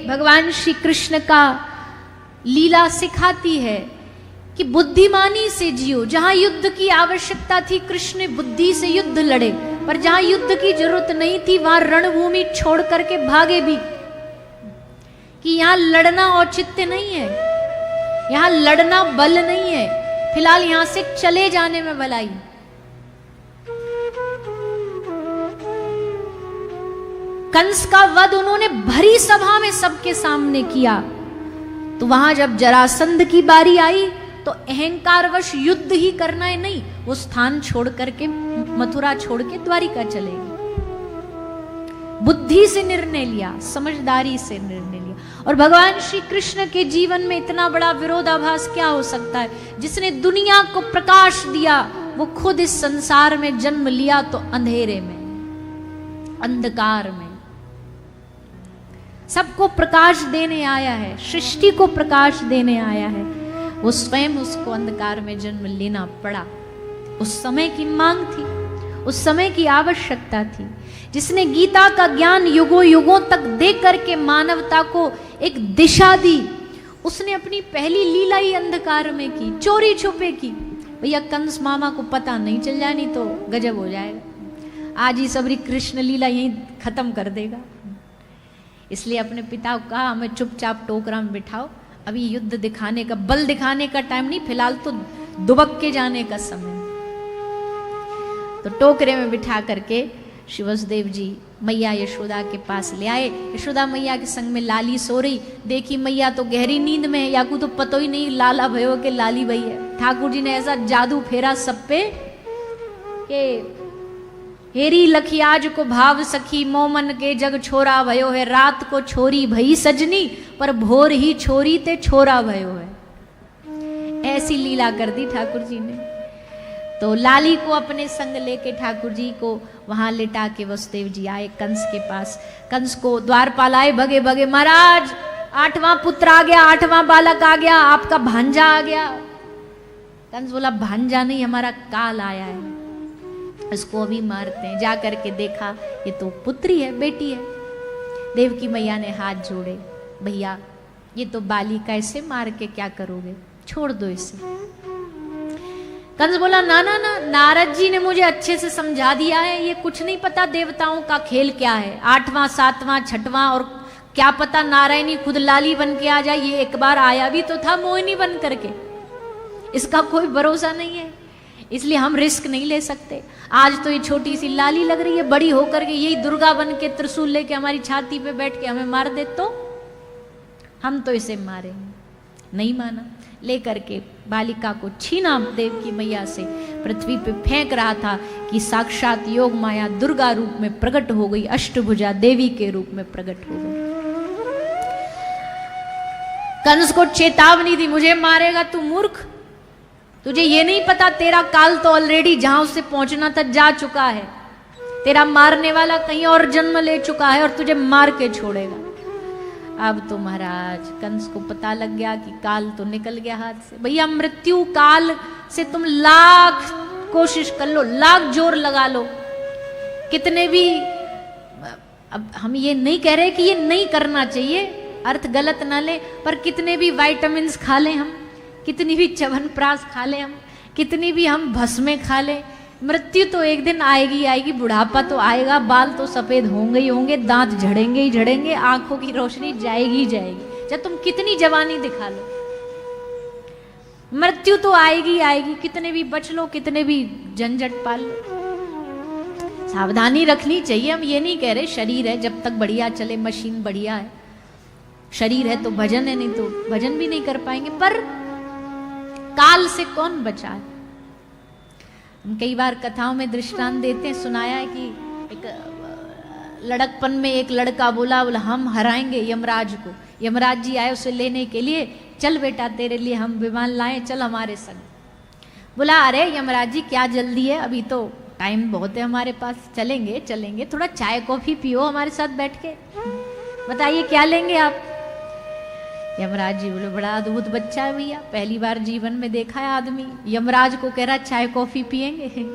भगवान श्री कृष्ण का लीला सिखाती है कि बुद्धिमानी से जियो। जहां युद्ध की आवश्यकता थी कृष्ण बुद्धि से युद्ध लड़े, पर जहां युद्ध की जरूरत नहीं थी वहां रणभूमि छोड़ करके भागे भी, कि यहां लड़ना औचित्य नहीं है, यहां लड़ना बल नहीं है, फिलहाल यहां से चले जाने में भलाई। कंस का वध उन्होंने भरी सभा में सबके सामने किया, तो वहां जब जरासंध की बारी आई तो अहंकारवश युद्ध ही करना है नहीं, वो स्थान छोड़ करके मथुरा छोड़ के द्वारिका चले गए। बुद्धि से निर्णय लिया, समझदारी से निर्णय लिया। और भगवान श्री कृष्ण के जीवन में इतना बड़ा विरोधाभास क्या हो सकता है? जिसने दुनिया को प्रकाश दिया वो खुद इस संसार में जन्म लिया तो अंधेरे में, अंधकार में। सबको प्रकाश देने आया है, सृष्टि को प्रकाश देने आया है, वो स्वयं उसको अंधकार में जन्म लेना पड़ा। उस समय की मांग थी, उस समय की आवश्यकता थी। जिसने गीता का ज्ञान युगों युगों तक दे करके मानवता को एक दिशा दी, उसने अपनी पहली लीला ही अंधकार में की, चोरी छुपे की। भैया कंस मामा को पता नहीं चल जाए, नहीं तो गजब हो जाएगा। आज ही सबरी कृष्ण लीला यहीं खत्म कर देगा। इसलिए अपने पिता को कहा हमें चुपचाप टोकरा में बिठाओ, अभी युद्ध दिखाने का, बल दिखाने का टाइम नहीं, फिलहाल तो दुबक के जाने का समय। तो टोकरे में बिठा करके श्री वसुदेव जी मैया यशोदा के पास ले आए। यशोदा मैया के संग में लाली सो रही, देखी मैया तो गहरी नींद में है, याकू तो पतो ही नहीं लाला भयो के लाली भई है। ठाकुर जी ने ऐसा जादू फेरा सब पे कि हेरी लखियाज को भाव सखी मोमन के जग छोरा भयो है, रात को छोरी भई सजनी पर भोर ही छोरी ते छोरा भयो है। ऐसी लीला कर दी ठाकुर जी ने। तो लाली को अपने संग लेके ठाकुर जी को वहां लेटा के वसुदेव जी आए कंस के पास। कंस को द्वारपाल आए भगे भगे, महाराज 8वां पुत्र आ गया, 8वां बालक आ गया, आपका भांजा आ गया। कंस बोला भांजा नहीं, हमारा काल आया है, इसको अभी मारते हैं। जा करके देखा ये तो पुत्री है, बेटी है। देवकी मैया ने हाथ जोड़े, भैया ये तो बालिका, इसे मार के क्या करोगे, छोड़ दो इसे। कंस बोला ना ना ना, नारद जी ने मुझे अच्छे से समझा दिया है, ये कुछ नहीं पता देवताओं का खेल क्या है, 8वां 7वां 6वां, और क्या पता नारायणी खुद लाली बन के आ जाए। ये एक बार आया भी तो था मोहिनी बन करके, इसका कोई भरोसा नहीं है, इसलिए हम रिस्क नहीं ले सकते। आज तो ये छोटी सी लाली लग रही है, बड़ी होकर के यही दुर्गा बन के त्रिशूल लेके हमारी छाती पे बैठ के हमें मार दे तो हम तो इसे मारेंगे। नहीं माना, ले करके बालिका को छीना देवकी मैया से, पृथ्वी पे फेंक रहा था कि साक्षात योग माया दुर्गा रूप में प्रकट हो गई, अष्टभुजा देवी के रूप में प्रकट हो गई। कंस को चेतावनी दी, मुझे मारेगा तू मूर्ख, तुझे ये नहीं पता तेरा काल तो ऑलरेडी जहां उससे पहुंचना था जा चुका है, तेरा मारने वाला कहीं और जन्म ले चुका है और तुझे मार के छोड़ेगा। अब तो महाराज कंस को पता लग गया कि काल तो निकल गया हाथ से। भैया मृत्यु काल से तुम लाख कोशिश कर लो, लाख जोर लगा लो, कितने भी, अब हम ये नहीं कह रहे कि ये नहीं करना चाहिए, अर्थ गलत ना ले, पर कितने भी विटामिन्स खा लें हम, कितनी भी च्यवनप्राश खा लें हम, कितनी भी हम भस्में खा लें, मृत्यु तो एक दिन आएगी आएगी, बुढ़ापा तो आएगा, बाल तो सफेद होंगे ही होंगे, दांत झड़ेंगे ही झड़ेंगे, आंखों की रोशनी जाएगी ही जाएगी, चाहे तुम कितनी जवानी दिखा लो, मृत्यु तो आएगी आएगी। कितने भी बच लो, कितने भी झंझट पाल लो, सावधानी रखनी चाहिए। हम ये नहीं कह रहे, शरीर है जब तक बढ़िया चले, मशीन बढ़िया है, शरीर है तो भजन है, नहीं तो भजन भी नहीं कर पाएंगे, पर काल से कौन बचा है। हम कई बार कथाओं में दृष्टांत देते हैं, सुनाया है कि एक लड़कपन में एक लड़का बोला हम हराएंगे यमराज को। यमराज जी आए उसे लेने के लिए, चल बेटा तेरे लिए हम विमान लाए, चल हमारे संग। बोला अरे यमराज जी क्या जल्दी है, अभी तो टाइम बहुत है हमारे पास, चलेंगे चलेंगे, थोड़ा चाय कॉफी पियो हमारे साथ बैठ के, बताइए क्या लेंगे आप। यमराज जी बोले बड़ा अद्भुत बच्चा है भैया, पहली बार जीवन में देखा है आदमी, यमराज को कह रहा चाय कॉफी पियेंगे।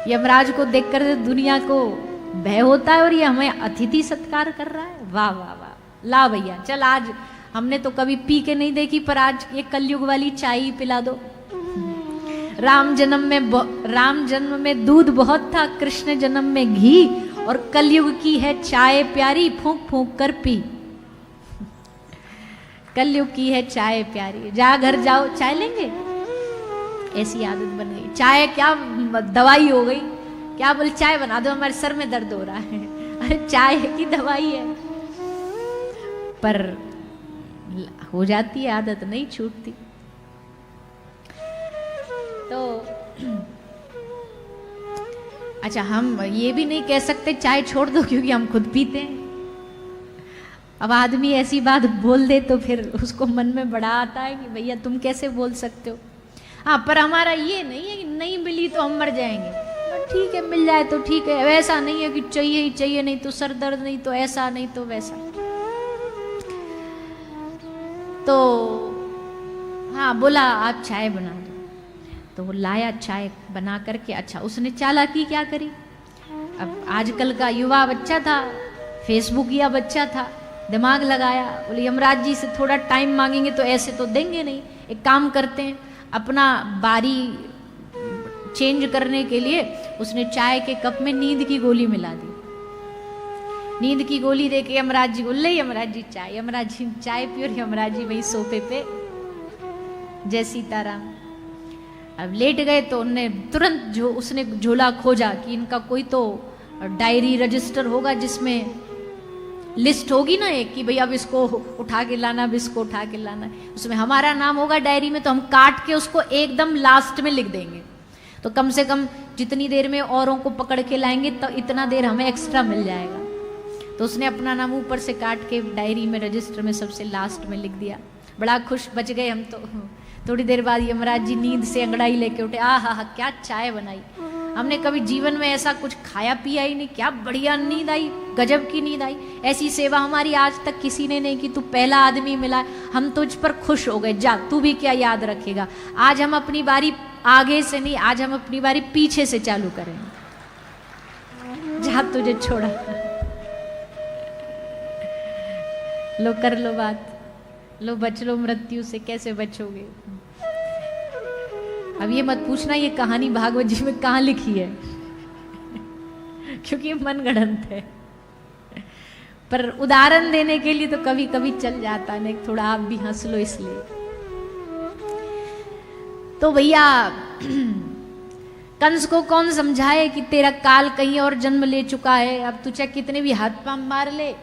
यमराज को देखकर दुनिया को भय होता है और ये हमें अतिथि सत्कार कर रहा है, वाह वाह वाह। ला भैया चल, आज हमने तो कभी पी के नहीं देखी, पर आज ये कलयुग वाली चाय ही पिला दो। राम जन्म में दूध बहुत था, कृष्ण जन्म में घी, और कलयुग की है चाय प्यारी, फूंक फूंक कर पी। कलयुग की है चाय प्यारी, जा घर जाओ चाय लेंगे, ऐसी आदत बन गई। चाय क्या दवाई हो गई, क्या बोल चाय बना दो, हमारे सर में दर्द हो रहा है, अरे चाय की दवाई है। पर हो जाती है आदत, नहीं छूटती। तो अच्छा, हम ये भी नहीं कह सकते चाय छोड़ दो, क्योंकि हम खुद पीते हैं। अब आदमी ऐसी बात बोल दे तो फिर उसको मन में बड़ा आता है कि भैया तुम कैसे बोल सकते हो। हाँ, पर हमारा ये नहीं है कि नहीं मिली तो हम मर जाएंगे, ठीक है मिल जाए तो ठीक है। वैसा नहीं है कि चाहिए ही चाहिए, नहीं तो सर दर्द, नहीं तो ऐसा, नहीं तो वैसा। तो हाँ, बोला आप चाय बना दो, तो वो लाया चाय बना करके। अच्छा, उसने चालाकी क्या करी, अब आजकल का युवा बच्चा था, फेसबुक या बच्चा था, दिमाग लगाया, बोले यमराज जी से थोड़ा टाइम मांगेंगे तो ऐसे तो देंगे नहीं, एक काम करते हैं, अपना बारी चेंज करने के लिए उसने चाय के कप में नींद की गोली मिला दी। नींद की गोली देके यमराज जी को, ले यमराज जी चाय, यमराज जी चाय पियो, और यमराज जी वही सोफे पे जय सीताराम। अब लेट गए तो उनने तुरंत उसने झोला खोजा कि इनका कोई तो डायरी रजिस्टर होगा जिसमें लिस्ट होगी ना एक, कि भाई अब इसको उठा के लाना, अब इसको उठा के लाना, उसमें हमारा नाम होगा डायरी में, तो हम काट के उसको एकदम लास्ट में लिख देंगे, तो कम से कम जितनी देर में औरों को पकड़ के लाएंगे तो इतना देर हमें एक्स्ट्रा मिल जाएगा। तो उसने अपना नाम ऊपर से काट के डायरी में रजिस्टर में सबसे लास्ट में लिख दिया। बड़ा खुश, बच गए हम तो। थोड़ी देर बाद यमराज जी नींद से अंगड़ाई लेके उठे, आ हा, क्या चाय बनाई, हमने कभी जीवन में ऐसा कुछ खाया पिया ही नहीं, क्या बढ़िया नींद आई, गजब की नींद आई, ऐसी सेवा हमारी आज तक किसी ने नहीं की, तू पहला आदमी मिला, हम तुझ पर खुश हो गए, जा तू भी क्या याद रखेगा, आज हम अपनी बारी आगे से नहीं, आज हम अपनी बारी पीछे से चालू करेंगे, जा तुझे छोड़ा, लो कर लो बात, लो बच लो मृत्यु से। कैसे बचोगे? अब ये मत पूछना ये कहानी भागवत जी में कहाँ लिखी है क्योंकि ये मनगढ़ंत है, पर उदाहरण देने के लिए तो कभी कभी चल जाता है, थोड़ा आप भी हंस लो इसलिए। तो भैया कंस को कौन समझाए कि तेरा काल कहीं और जन्म ले चुका है, अब तू चाहे कितने भी हाथ पांव मार ले,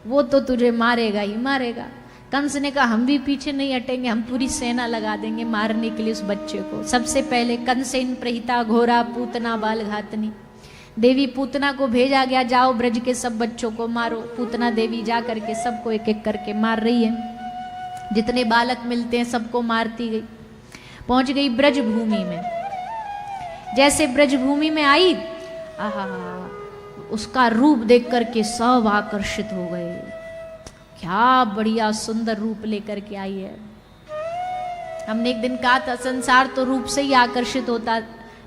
वो तो तुझे मारेगा ही मारेगा। कंस ने कहा हम भी पीछे नहीं हटेंगे, हम पूरी सेना लगा देंगे मारने के लिए उस बच्चे को। सबसे पहले कंसेन प्रहिता घोरा पूतना बाल घातनी, देवी पूतना को भेजा गया, जाओ ब्रज के सब बच्चों को मारो। पूतना देवी जा करके सबको एक एक करके मार रही है, जितने बालक मिलते हैं सबको मारती गई। पहुंच गई ब्रज भूमि में, जैसे ब्रज भूमि में आई, आहा उसका रूप देख करके सब आकर्षित हो गए, क्या बढ़िया सुंदर रूप लेकर के आई है। हमने एक दिन कहा था संसार तो रूप से ही आकर्षित होता,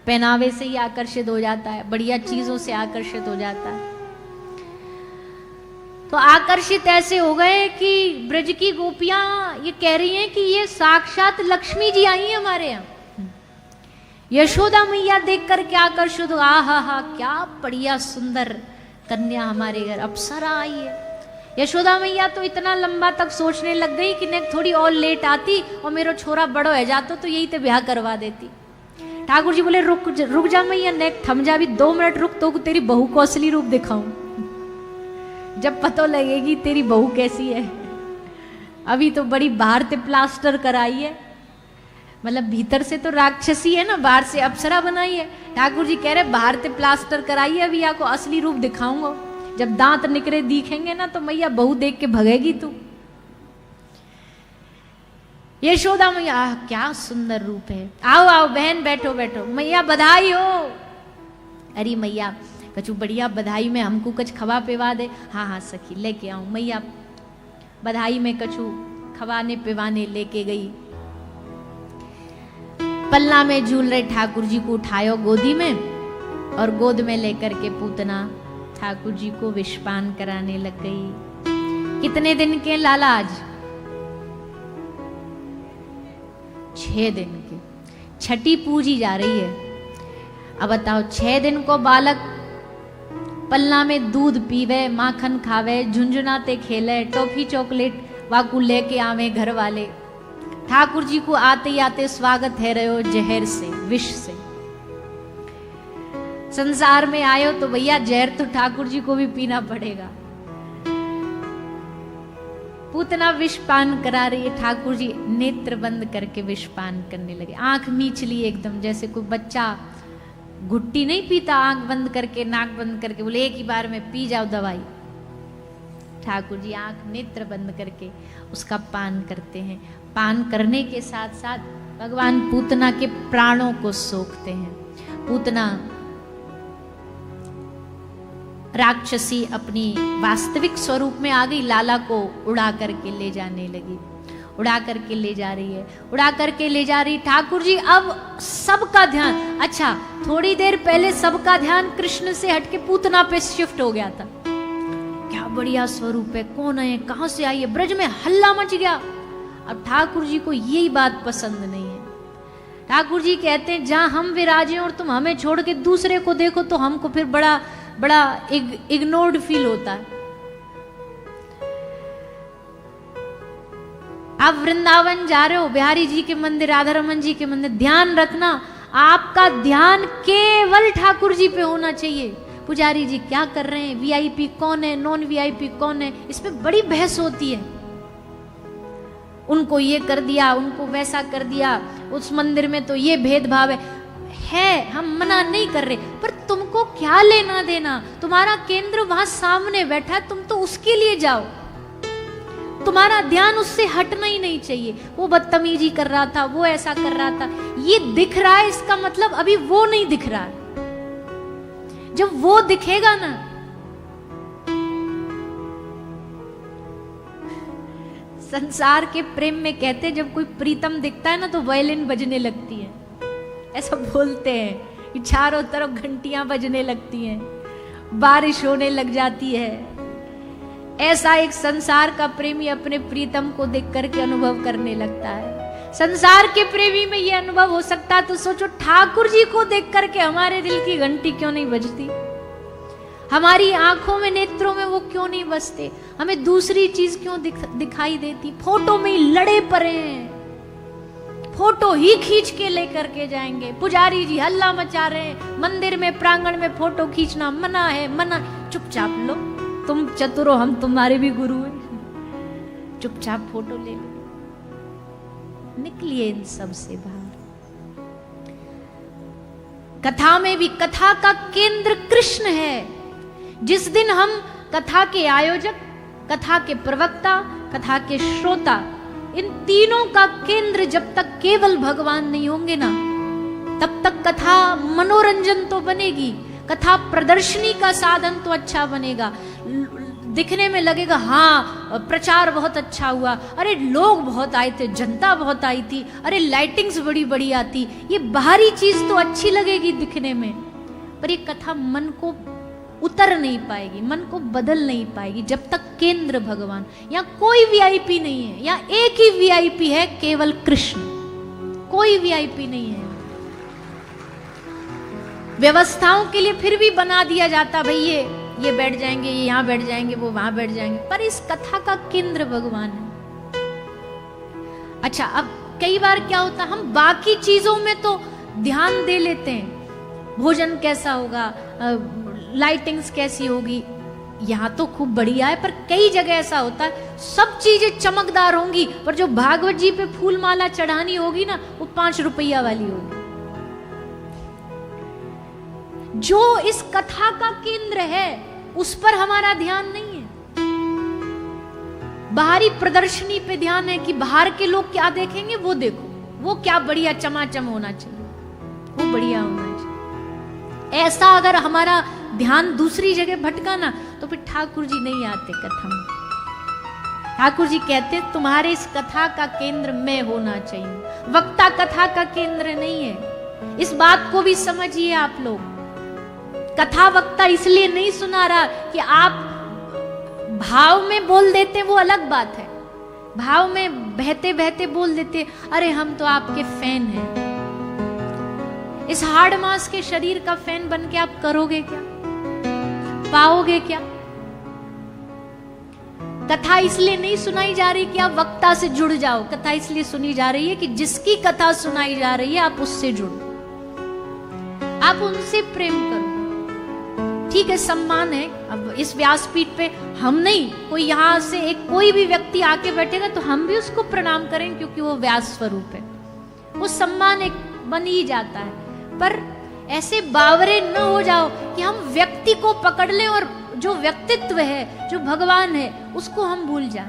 पहनावे से ही आकर्षित हो जाता है, बढ़िया चीजों से आकर्षित हो जाता है। तो आकर्षित ऐसे हो गए कि ब्रज की गोपियां ये कह रही हैं कि ये साक्षात लक्ष्मी जी आई हैं हमारे यहाँ। यशोदा मैया देख करके आकर्षित हो, आहा हा क्या बढ़िया सुंदर कन्या हमारे घर अप्सरा आई है। यशोदा मैया तो इतना लंबा तक सोचने लग गई कि ने थोड़ी और लेट आती और मेरा छोरा बड़ो है जातो तो यही तो ब्याह करवा देती। ठाकुर जी बोले रुक जा मैया, नेक थम जा, भी 2 मिनट रुक तो तेरी बहू को असली रूप दिखाऊं, जब पता लगेगी तेरी बहू कैसी है। अभी तो बड़ी बाहर से प्लास्टर कराई है, मतलब भीतर से तो राक्षसी है ना, बाहर से अप्सरा बनाई है। ठाकुर जी कह रहे बाहर से प्लास्टर कराई है, अभी आपको असली रूप दिखाऊंगा, जब दांत निकले दिखेंगे ना तो मैया बहू देख के भगेगी तू। यशोदा मैया क्या सुंदर रूप है, आओ आओ बहन बैठो बैठो, मैया बधाई हो। अरे मैया कछु बढ़िया बधाई में हमको कुछ खवा पिवा दे। हाँ हाँ सखी लेके आऊं। मैया बधाई में कछु खवाने पिवाने लेके गई। पल्ला में झूल रहे ठाकुर जी को उठायो गोदी में, और गोद में लेकर के पूतना ठाकुर जी को विषपान कराने लग गई। कितने दिन के लाला आज? 6 दिन के। छठी पूजी जा रही है। अब बताओ, 6 दिन को बालक पल्ला में दूध पीवे, माखन खावे, झुंझुनाते खेले, टॉफी चॉकलेट वाकू लेके आवे घर वाले। ठाकुर जी को आते ही आते स्वागत है रहे हो जहर से, विष से। संसार में आयो तो भैया जहर तो ठाकुर जी को भी पीना पड़ेगा। पूतना विष पान करा रही है, ठाकुर जी नेत्र बंद करके विष पान करने लगे। आंख मीच ली एकदम, जैसे कोई बच्चा घुट्टी नहीं पीता, आंख बंद करके, नाक बंद करके, बोले एक ही बार में पी जाओ दवाई। ठाकुर जी आंख नेत्र बंद करके उसका पान करते हैं। पान करने के साथ साथ भगवान पूतना के प्राणों को सोखते हैं। पूतना राक्षसी अपनी वास्तविक स्वरूप में आ गई, लाला को उड़ा करके ले जाने लगी। उड़ा करके ले जा रही है, उड़ा करके ले जा रही। ठाकुर जी अब सबका ध्यान, अच्छा थोड़ी देर पहले सबका ध्यान कृष्ण से हटके पूतना पे शिफ्ट हो गया था। क्या बढ़िया स्वरूप है, कौन है, कहां से आई है, ब्रज में हल्ला मच गया। अब ठाकुर जी को यही बात पसंद नहीं है। ठाकुर जी कहते हैं जहां हम विराजे और तुम हमें छोड़ के दूसरे को देखो तो हमको फिर बड़ा बड़ा इग्नोर्ड फील होता है। आप वृंदावन जा रहे हो, बिहारी जी के मंदिर, राधा रमन जी के मंदिर, ध्यान रखना आपका ध्यान केवल ठाकुर जी पे होना चाहिए। पुजारी जी क्या कर रहे हैं, वीआईपी कौन है, नॉन वीआईपी कौन है, इस पे बड़ी बहस होती है। उनको ये कर दिया, उनको वैसा कर दिया, उस मंदिर में तो ये भेदभाव है। हम मना नहीं कर रहे, पर तुमको क्या लेना देना, तुम्हारा केंद्र वहां सामने बैठा है, तुम तो उसके लिए जाओ। तुम्हारा ध्यान उससे हटना ही नहीं चाहिए। वो बदतमीजी कर रहा था, वो ऐसा कर रहा था, ये दिख रहा है, इसका मतलब अभी वो नहीं दिख रहा है। जब वो दिखेगा ना, संसार के प्रेम में कहते हैं जब कोई प्रीतम दिखता है ना तो वायलिन बजने लगती है, ऐसा बोलते हैं कि चारों तरफ घंटियां बजने लगती हैं, बारिश होने लग जाती है। ऐसा एक संसार का प्रेमी अपने प्रीतम को देख करके अनुभव करने लगता है। संसार के प्रेमी में यह अनुभव हो सकता है, तो सोचो ठाकुर जी को देख करके हमारे दिल की घंटी क्यों नहीं बजती, हमारी आंखों में, नेत्रों में वो क्यों नहीं बसते, हमें दूसरी चीज क्यों दिखाई देती। फोटो में ही लड़े पड़े हैं, फोटो ही खींच के लेकर के जाएंगे। पुजारी जी हल्ला मचा रहे हैं, मंदिर में प्रांगण में फोटो खींचना मना है, मना। चुपचाप लो, तुम चतुर हो, हम तुम्हारे भी गुरु हैं, चुपचाप फोटो ले लो, निकलिए इन सब से बाहर। कथा में भी कथा का केंद्र कृष्ण है। जिस दिन हम कथा के आयोजक, कथा के प्रवक्ता, कथा के श्रोता, इन तीनों का केंद्र जब तक केवल भगवान नहीं होंगे ना, तब तक कथा मनोरंजन तो बनेगी, कथा प्रदर्शनी का साधन तो अच्छा बनेगा, दिखने में लगेगा हाँ प्रचार बहुत अच्छा हुआ, अरे लोग बहुत आए थे, जनता बहुत आई थी, अरे लाइटिंग्स बड़ी बड़ी आती, ये बाहरी चीज तो अच्छी लगेगी दिखने में, पर ये कथा मन को उतर नहीं पाएगी, मन को बदल नहीं पाएगी जब तक केंद्र भगवान। यहाँ कोई वीआईपी नहीं है, यहाँ एक ही वीआईपी है, केवल कृष्ण, कोई वीआईपी नहीं है। व्यवस्थाओं के लिए फिर भी बना दिया जाता, भाई ये बैठ जाएंगे, ये यहाँ बैठ जाएंगे, वो वहां बैठ जाएंगे, पर इस कथा का केंद्र भगवान है। अच्छा, अब कई बार क्या होता है, हम बाकी चीजों में तो ध्यान दे लेते हैं, भोजन कैसा होगा, लाइटिंग्स कैसी होगी, यहाँ तो खूब बढ़िया है, पर कई जगह ऐसा होता है सब चीजें चमकदार होंगी, पर जो भागवत जी पे फूल माला चढ़ानी होगी ना, वो 5 रुपया वाली होगी। जो इस कथा का केंद्र है उस पर हमारा ध्यान नहीं है, बाहरी प्रदर्शनी पे ध्यान है कि बाहर के लोग क्या देखेंगे, वो देखो, वो क्या बढ़िया चमाचम होना चाहिए, वो बढ़िया होना चाहिए। ऐसा अगर हमारा ध्यान दूसरी जगह भटका ना, तो फिर ठाकुर जी नहीं आते कथा में। ठाकुर जी कहते तुम्हारे इस कथा का केंद्र मैं होना चाहिए, वक्ता कथा का केंद्र नहीं है। इस बात को भी समझिए आप लोग, कथा वक्ता इसलिए नहीं सुना रहा कि आप भाव में बोल देते वो अलग बात है, भाव में बहते बहते बोल देते अरे हम तो आपके फैन हैं। इस हाड़ मांस के शरीर का फैन बन के आप करोगे क्या, पाओगे क्या? कथा इसलिए नहीं सुनाई जा रही कि आप वक्ता से जुड़ जाओ, कथा इसलिए सुनी जा रही है कि जिसकी कथा सुनाई जा रही है आप उससे जुड़ो, आप उनसे प्रेम करो। ठीक है, सम्मान है। अब इस व्यासपीठ पे हम नहीं, कोई यहां से एक कोई भी व्यक्ति आके बैठेगा तो हम भी उसको प्रणाम करें क्योंकि वो व्यास स्वरूप है, वो सम्मान एक बन ही जाता है। पर ऐसे बावरे न हो जाओ कि हम व्यक्ति को पकड़ लें और जो व्यक्तित्व है, जो भगवान है, उसको हम भूल जाएं।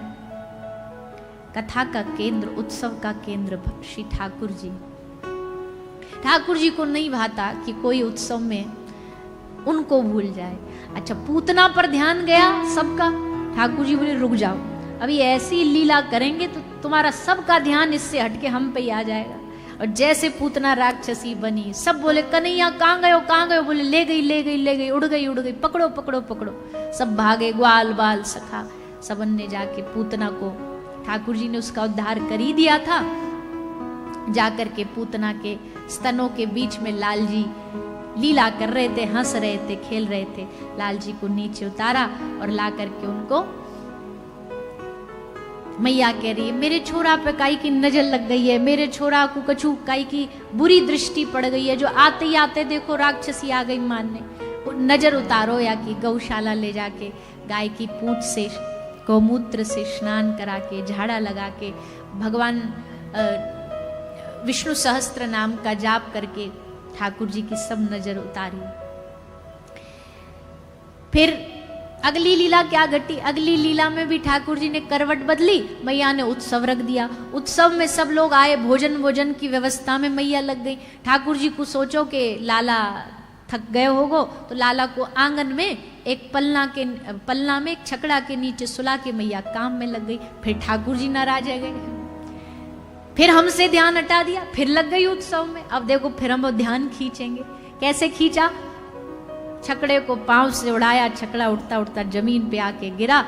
कथा का केंद्र, उत्सव का केंद्र श्री ठाकुर जी। ठाकुर जी को नहीं भाता कि कोई उत्सव में उनको भूल जाए। अच्छा, पूतना पर ध्यान गया सबका, ठाकुर जी बोले रुक जाओ, अभी ऐसी लीला करेंगे तो तुम्हारा सबका ध्यान इससे हटके हम पे ही आ जाएगा। और जैसे पूतना राक्षसी बनी, सब बोले कन्हैया कहाँ गए हो, कहाँ गए हो? बोले ले गई ले गई ले गई, उड़ गई उड़ गई, पकड़ो पकड़ो पकड़ो। सब भागे, ग्वाल बाल सखा सबन ने जाके पूतना को, ठाकुर जी ने उसका उद्धार कर ही दिया था। जाकर के पूतना के स्तनों के बीच में लाल जी लीला कर रहे थे, हंस रहे थे, खेल रहे थे। लाल जी को नीचे उतारा और ला करके उनको, मैया कह रही है मेरे छोरा पे काई की नजर लग गई है, मेरे छोरा को कछु काई की बुरी दृष्टि पड़ गई है, जो आते ही आते देखो राक्षसी आ गई मारने, नजर उतारो या कि गौशाला ले जाके गाय की पूंछ से गौमूत्र से स्नान करा के, झाड़ा लगा के, भगवान विष्णु सहस्त्र नाम का जाप करके ठाकुर जी की सब नजर उतारी। फिर अगली लीला क्या घटी? अगली लीला में भी ठाकुर जी ने करवट बदली, मैया ने उत्सव रख दिया। उत्सव में सब लोग आए, भोजन की व्यवस्था में मैया लग गई। ठाकुर जी को सोचो कि लाला थक गए होगो, तो लाला को आंगन में एक पलना में एक छकड़ा के नीचे सुला के मैया काम में लग गई। फिर ठाकुर जी नाराज हो गए, फिर हमसे ध्यान हटा दिया, फिर लग गई उत्सव में। अब देखो फिर हम ध्यान खींचेंगे। कैसे खींचा? छकड़े को पांव से उड़ाया, छकड़ा उड़ता उड़ता जमीन पे आके गिरा।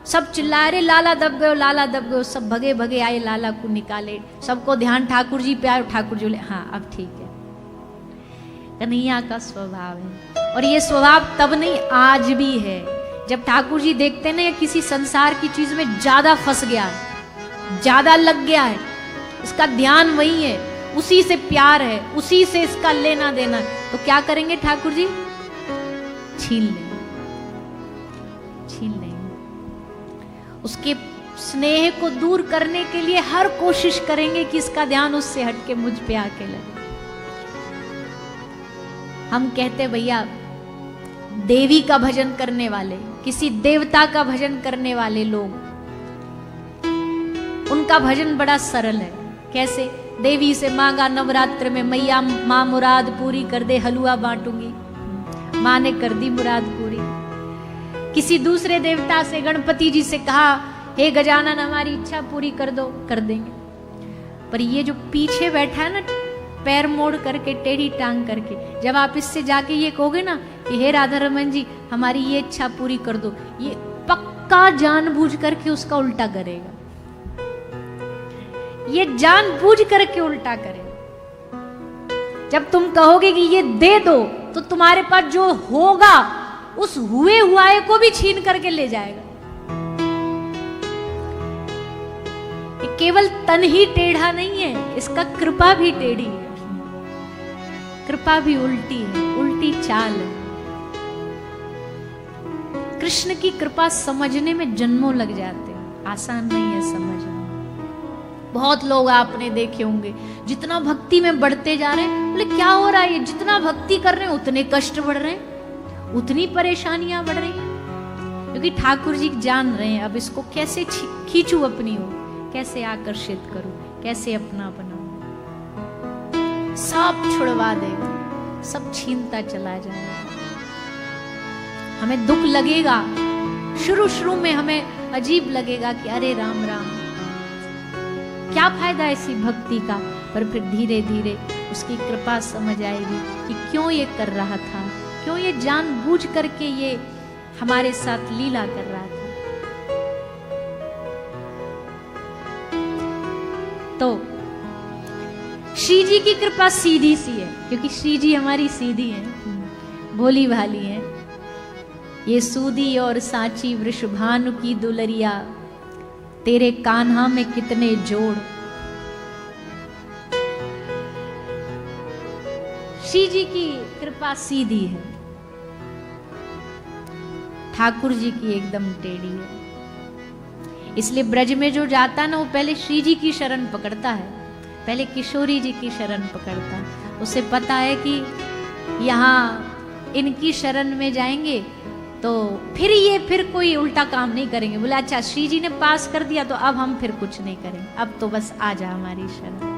सब चिल्लाए रे लाला दब गयो, लाला दब गयो। सब भगे भगे आए, लाला को निकाले। सबको ध्यान ठाकुर जी पे आए। ठाकुर जी बोले हाँ अब ठीक है। कन्हैया का स्वभाव है, और ये स्वभाव तब नहीं आज भी है। जब ठाकुर जी देखते ना किसी संसार की चीज में ज्यादा फंस गया है, ज्यादा लग गया है, इसका ध्यान वही है, उसी से प्यार है, उसी से इसका लेना देना, तो क्या करेंगे ठाकुर जी? छीन लेंगे। उसके स्नेह को दूर करने के लिए हर कोशिश करेंगे कि इसका ध्यान उससे हटके मुझ पे आके लगे। हम कहते भैया देवी का भजन करने वाले, किसी देवता का भजन करने वाले लोग, उनका भजन बड़ा सरल है। कैसे? देवी से मांगा नवरात्र में, मैया माँ मुराद पूरी कर दे, हलवा बांटूंगी। माँ ने कर दी मुराद पूरी। किसी दूसरे देवता से, गणपति जी से कहा हे गजानन हमारी इच्छा पूरी कर दो, कर देंगे। पर ये जो पीछे बैठा है ना, पैर मोड़ करके, टेढ़ी टांग करके, जब आप इससे जाके ये कहोगे ना कि हे राधा रमन जी हमारी ये इच्छा पूरी कर दो, ये पक्का जानबूझ करके उसका उल्टा करेगा। ये जानबूझ करके उल्टा करेगा। जब तुम कहोगे कि ये दे दो, तो तुम्हारे पास जो होगा उस हुए हुआए को भी छीन करके ले जाएगा। ये केवल तन ही टेढ़ा नहीं है, इसका कृपा भी टेढ़ी है, कृपा भी उल्टी है, उल्टी चाल है। कृष्ण की कृपा समझने में जन्मों लग जाते हैं, आसान नहीं है समझना। बहुत लोग आपने देखे होंगे जितना भक्ति में बढ़ते जा रहे हैं, बोले क्या हो रहा है, जितना भक्ति कर रहे हैं उतने कष्ट बढ़ रहे हैं, उतनी परेशानियां बढ़ रही हैं। क्योंकि ठाकुर जी जान रहे हैं अब इसको कैसे खींचूं अपनी ओर, कैसे आकर्षित करूं, कैसे अपना बनाऊं। सब छुड़वा देगा, सब छीनता चला जाएगा। हमें दुख लगेगा, शुरू में हमें अजीब लगेगा कि अरे राम राम क्या फायदा ऐसी भक्ति का, पर फिर धीरे धीरे उसकी कृपा समझ आएगी कि क्यों ये कर रहा था, क्यों ये जानबूझ करके ये हमारे साथ लीला कर रहा था। तो श्री जी की कृपा सीधी सी है, क्योंकि श्री जी हमारी सीधी है, भोली भाली है। ये सूदी और सांची वृषभानु की दुलरिया, तेरे कान्हा में कितने जोड़। श्री जी की कृपा सीधी है, ठाकुर जी की एकदम टेढ़ी है। इसलिए ब्रज में जो जाता ना, वो पहले श्री जी की शरण पकड़ता है, पहले किशोरी जी की शरण पकड़ता है। उसे पता है कि यहाँ इनकी शरण में जाएंगे तो फिर कोई उल्टा काम नहीं करेंगे। बोले अच्छा श्री जी ने पास कर दिया तो अब हम फिर कुछ नहीं करेंगे, अब तो बस आ जा हमारी शरण।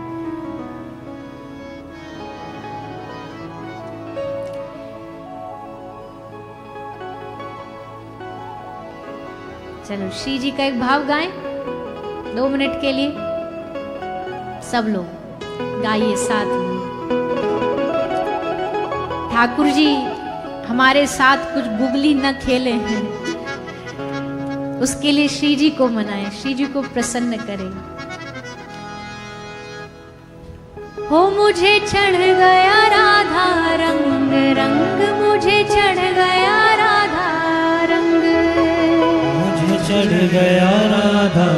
चलो श्री जी का एक भाव गाएं 2 मिनट के लिए, सब लोग गाइए साथ में। ठाकुर जी हमारे साथ कुछ गुगली न खेले हैं, उसके लिए श्री जी को मनाएं, श्री जी को प्रसन्न करें। हो मुझे चढ़ गया राधा रंग, रंग मुझे चढ़ गया राधा रंग, मुझे चढ़ गया राधा